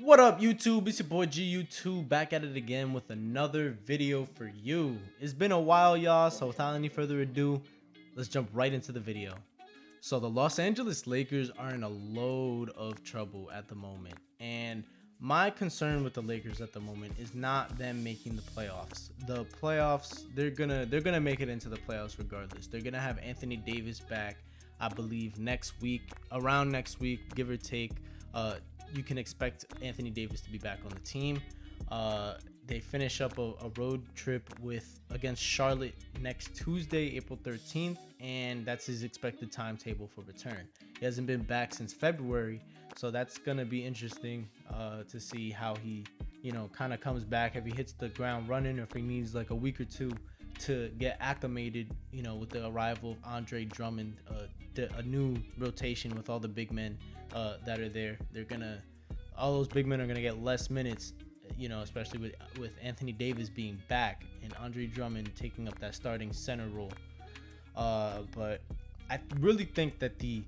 What up, YouTube? It's your boy GU2 back at it again with another video for you. It's been a while, y'all, so without any further ado, let's jump right into the video. So the Los Angeles Lakers are in a load of trouble at the moment, and my concern with the Lakers at the moment is not them making the playoffs. The playoffs, they're gonna make it into the playoffs regardless. They're gonna have Anthony Davis back, I believe, next week, around next week, give or take. You can expect Anthony Davis to be back on the team. They finish up a road trip against Charlotte next Tuesday, April 13th, and that's his expected timetable for return. He hasn't been back since February, so that's gonna be interesting to see how he, kind of comes back, if he hits the ground running, or if he needs like a week or two to get acclimated, with the arrival of Andre Drummond, a new rotation with all the big men that are there. All those big men are gonna get less minutes, especially with Anthony Davis being back and Andre Drummond taking up that starting center role. But I really think that the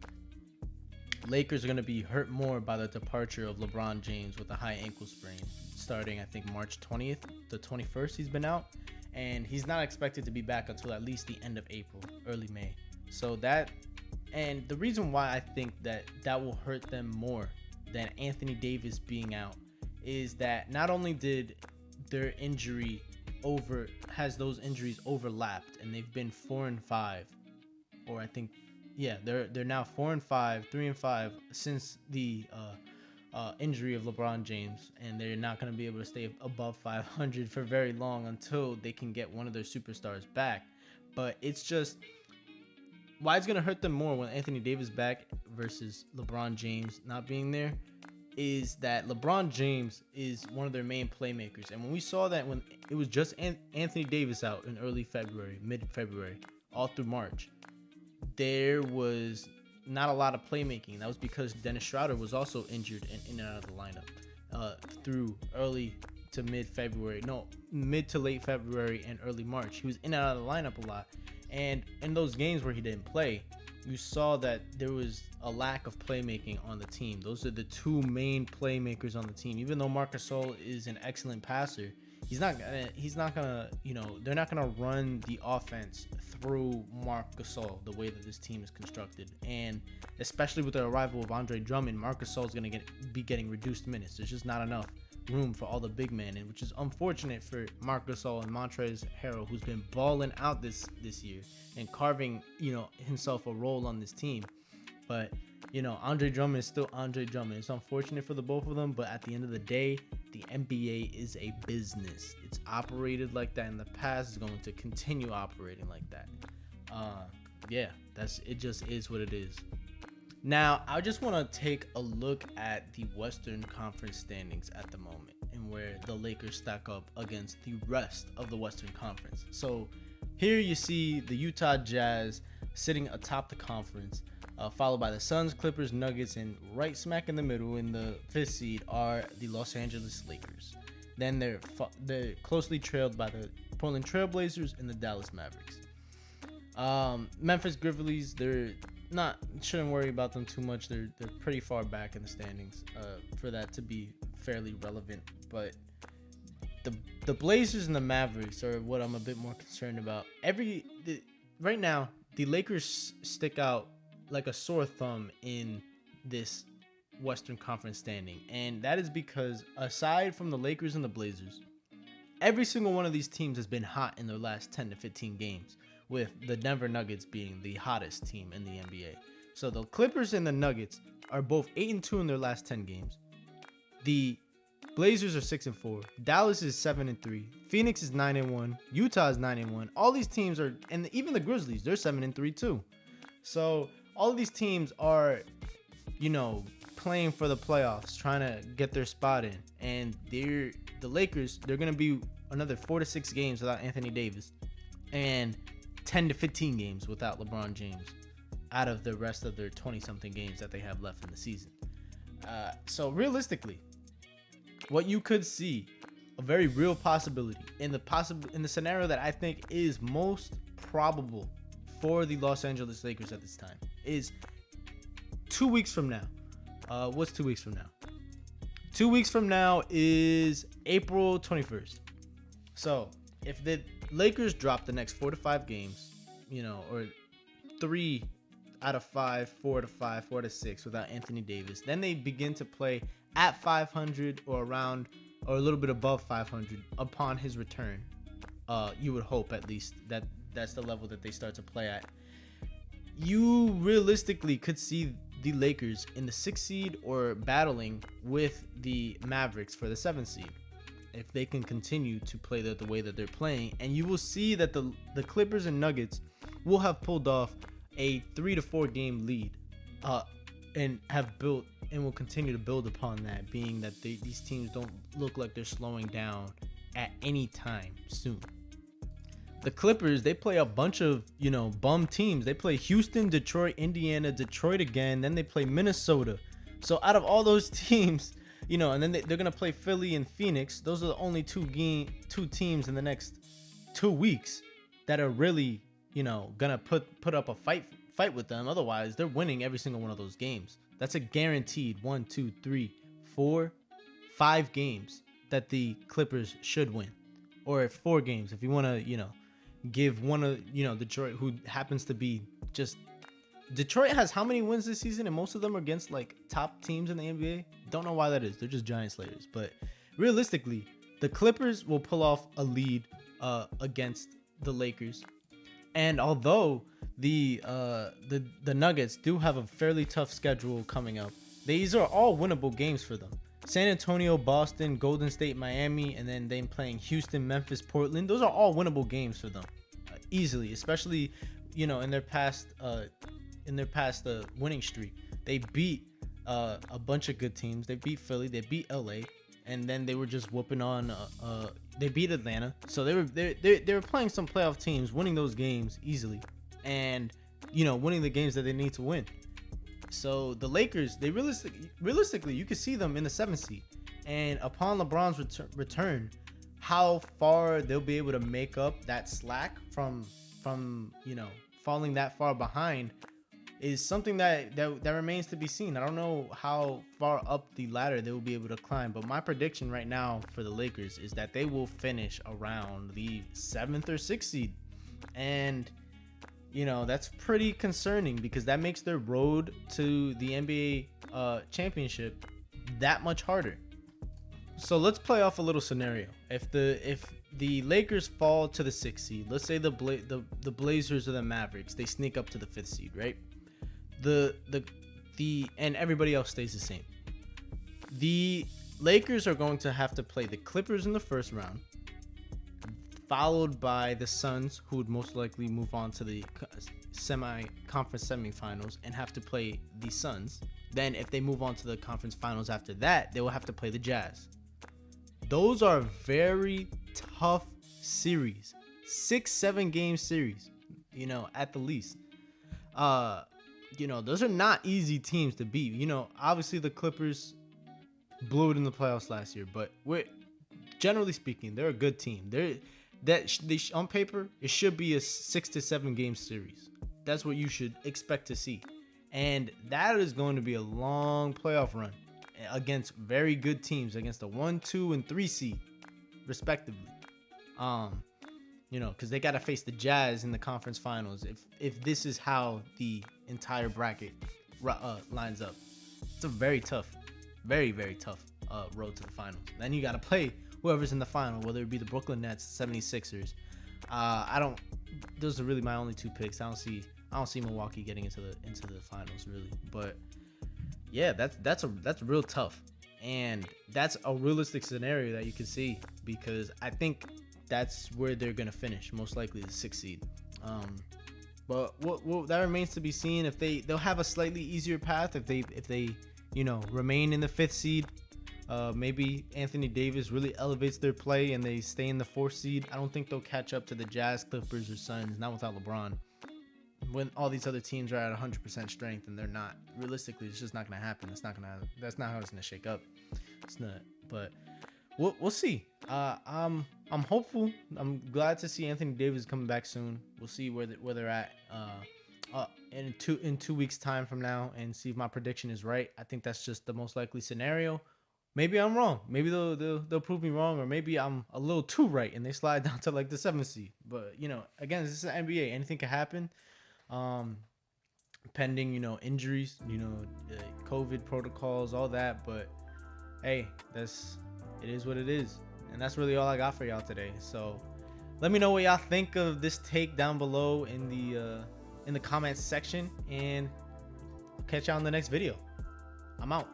Lakers are gonna be hurt more by the departure of LeBron James with a high ankle sprain, starting I think March 20th, the 21st he's been out, and he's not expected to be back until at least the end of April, early May. So and the reason why I think that will hurt them more than Anthony Davis being out is that not only did their those injuries overlapped, and they've been 4-5, or I think, yeah, they're now 4-5, 3-5 since the injury of LeBron James, and they're not going to be able to stay above 500 for very long until they can get one of their superstars back. But it's just why it's going to hurt them more when Anthony Davis back versus LeBron James not being there is that LeBron James is one of their main playmakers. And when we saw that, when it was just Anthony Davis out in early February, mid-February, all through March, there was not a lot of playmaking. That was because Dennis Schroeder was also injured and in and out of the lineup through early to mid-February. No, mid to late February and early March. He was in and out of the lineup a lot. And in those games where he didn't play, you saw that there was a lack of playmaking on the team. Those are the two main playmakers on the team. Even though Marc Gasol is an excellent passer, he's not gonna, they're not gonna run the offense through Marc Gasol the way that this team is constructed. And especially with the arrival of Andre Drummond, Marc Gasol is gonna be getting reduced minutes. There's just not enough room for all the big men, and which is unfortunate for Marc Gasol and Montrezl Harrell, who's been balling out this year and carving himself a role on this team. But Andre Drummond is still Andre Drummond. It's unfortunate for the both of them, but at the end of the day, the NBA is a business. It's operated like that in the past. It's going to continue operating like that. It just is what it is. Now, I just want to take a look at the Western Conference standings at the moment and where the Lakers stack up against the rest of the Western Conference. So here you see the Utah Jazz sitting atop the conference, followed by the Suns, Clippers, Nuggets, and right smack in the middle in the 5th seed are the Los Angeles Lakers. Then they're closely trailed by the Portland Trailblazers and the Dallas Mavericks. Memphis Grizzlies, shouldn't worry about them too much. They're pretty far back in the standings for that to be fairly relevant. But the Blazers and the Mavericks are what I'm a bit more concerned about. Right now, the Lakers stick out like a sore thumb in this Western Conference standing, and that is because aside from the Lakers and the Blazers, every single one of these teams has been hot in their last 10 to 15 games, with the Denver Nuggets being the hottest team in the NBA. So the Clippers and the Nuggets are both 8-2 in their last 10 games. The Blazers are 6-4. Dallas is 7-3. Phoenix is 9-1. Utah is 9-1. All these teams are, and even the Grizzlies, they're 7-3 too. So all of these teams are, playing for the playoffs, trying to get their spot in. And the Lakers, they're gonna be another 4 to 6 games without Anthony Davis, and 10 to 15 games without LeBron James out of the rest of their 20-something games that they have left in the season. So realistically, what you could see, a very real possibility in the scenario that I think is most probable for the Los Angeles Lakers at this time, is 2 weeks from now. What's 2 weeks from now? 2 weeks from now is April 21st. So if the Lakers drop the next 4 to 5 games, or 3 out of 5, 4 to 5, 4 to 6 without Anthony Davis, then they begin to play at 500 or around or a little bit above 500 upon his return. You would hope at least that's the level that they start to play at. You realistically could see the Lakers in the 6th seed or battling with the Mavericks for the 7th seed if they can continue to play the way that they're playing. And you will see that the Clippers and Nuggets will have pulled off a 3 to 4 game lead and have built and will continue to build upon that, being that these teams don't look like they're slowing down at any time soon. The Clippers, they play a bunch of, bum teams. They play Houston, Detroit, Indiana, Detroit again. Then they play Minnesota. So out of all those teams, and then they're going to play Philly and Phoenix. Those are the only two teams in the next 2 weeks that are really, going to put up a fight with them. Otherwise, they're winning every single one of those games. That's a guaranteed 1, 2, 3, 4, 5 games that the Clippers should win. Or 4 games if you want to, give one of Detroit, who happens to be just Detroit has how many wins this season, and most of them are against like top teams in the NBA. Don't know why that is. They're just giant slayers. But realistically, the Clippers will pull off a lead against the Lakers. And although the Nuggets do have a fairly tough schedule coming up, these are all winnable games for them. San Antonio, Boston, Golden State, Miami, and then them playing Houston, Memphis, Portland. Those are all winnable games for them, easily. Especially, in their past winning streak, they beat a bunch of good teams. They beat Philly, they beat LA, and then they were just whooping on. They beat Atlanta, so they were playing some playoff teams, winning those games easily, and winning the games that they need to win. So the Lakers, they realistically, you could see them in the 7th seed, and upon LeBron's return, how far they'll be able to make up that slack from falling that far behind is something that remains to be seen. I don't know how far up the ladder they will be able to climb, but my prediction right now for the Lakers is that they will finish around the 7th or 6th seed, and that's pretty concerning because that makes their road to the NBA championship that much harder. So let's play off a little scenario. If the Lakers fall to the 6th seed, let's say the Blazers or the Mavericks, they sneak up to the 5th seed, right? And everybody else stays the same. The Lakers are going to have to play the Clippers in the first round, followed by the Suns, who would most likely move on to the conference semifinals and have to play the Suns. Then if they move on to the conference finals after that, they will have to play the Jazz. Those are very tough series. 6-7 game series, at the least. Those are not easy teams to beat. Obviously the Clippers blew it in the playoffs last year, but generally speaking, they're a good team. On paper, it should be a 6 to 7 game series. That's what you should expect to see. And that is going to be a long playoff run against very good teams, against the 1, 2, and 3 seed, respectively. Because they got to face the Jazz in the conference finals if this is how the entire bracket lines up. It's a very tough, very, very tough road to the finals. Then you got to play whoever's in the final, whether it be the Brooklyn Nets, 76ers. Those are really my only 2 picks. I don't see Milwaukee getting into the finals really, but yeah, that's real tough, and that's a realistic scenario that you can see because I think that's where they're gonna finish, most likely the 6th seed. But what that remains to be seen. If they'll have a slightly easier path if they remain in the 5th seed. Maybe Anthony Davis really elevates their play and they stay in the 4th seed. I don't think they'll catch up to the Jazz, Clippers, or Suns, not without LeBron. When all these other teams are at 100% strength and they're not, realistically, it's just not going to happen. That's not how it's going to shake up. It's not. But we'll see. I'm hopeful. I'm glad to see Anthony Davis coming back soon. We'll see where they're at in 2 weeks time from now and see if my prediction is right. I think that's just the most likely scenario. Maybe I'm wrong. Maybe they'll prove me wrong, or maybe I'm a little too right and they slide down to like the seventh seed. But again, this is the NBA. Anything can happen. Um, Pending injuries, COVID protocols, all that. But hey, it is what it is, and that's really all I got for y'all today. So let me know what y'all think of this take down below in the comments section, and I'll catch y'all in the next video. I'm out.